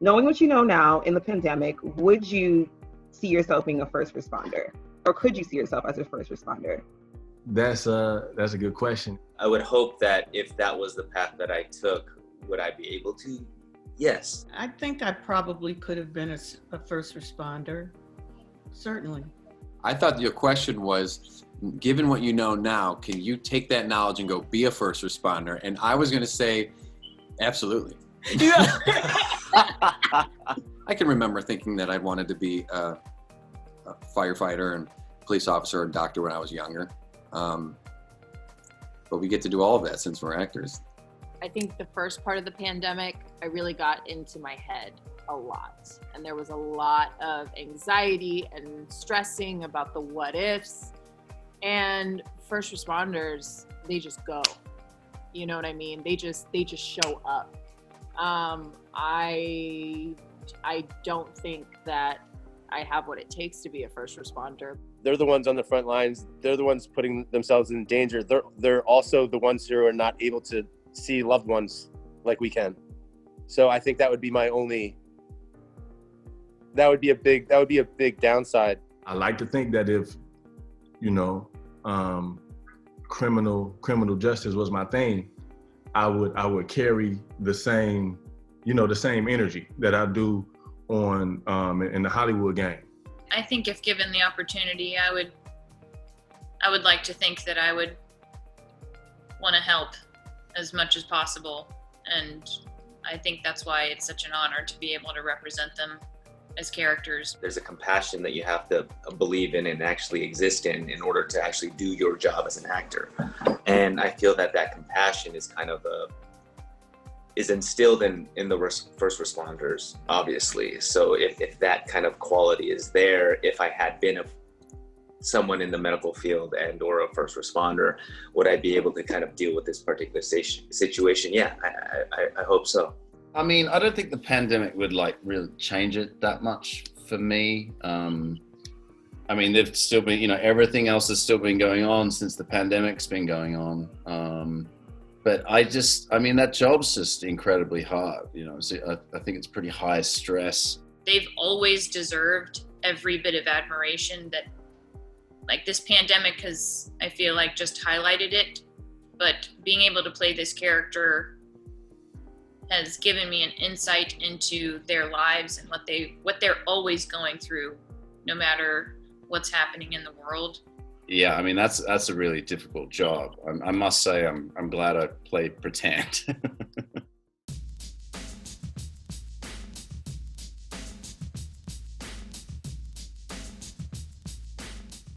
Knowing what you know now in the pandemic, would you see yourself being a first responder? Or could you see yourself as a first responder? That's a good question. I would hope that if that was the path that I took, would I be able to? Yes. I think I probably could have been a first responder, certainly. I thought your question was, given what you know now, can you take that knowledge and go be a first responder? And I was going to say, absolutely. Yeah. I can remember thinking that I wanted to be a firefighter and police officer and doctor when I was younger. But we get to do all of that since we're actors. I think the first part of the pandemic, I really got into my head a lot. And there was a lot of anxiety and stressing about the what ifs. And first responders, they just go. You know what I mean? They just show up. I don't think that I have what it takes to be a first responder. They're the ones on the front lines. They're the ones putting themselves in danger. They're also the ones who are not able to see loved ones like we can. So I think that would be a big downside. I like to think that if, criminal justice was my thing, I would carry the same energy that I do on in the Hollywood game. I think if given the opportunity, I would like to think that I would want to help as much as possible. And I think that's why it's such an honor to be able to represent them as characters. There's a compassion that you have to believe in and actually exist in order to actually do your job as an actor. And I feel that compassion is kind of is instilled in the first responders, obviously. So if that kind of quality is there, if I had been someone in the medical field and or a first responder, would I be able to kind of deal with this particular situation? Yeah, I hope so. I mean, I don't think the pandemic would really change it that much for me. I mean, they've still been, everything else has still been going on since the pandemic's been going on. But that job's just incredibly hard. So I think it's pretty high stress. They've always deserved every bit of admiration that, this pandemic has, I feel like, just highlighted it. But being able to play this character has given me an insight into their lives and what they're always going through, no matter what's happening in the world. Yeah, I mean, that's a really difficult job. I must say I'm glad I played pretend.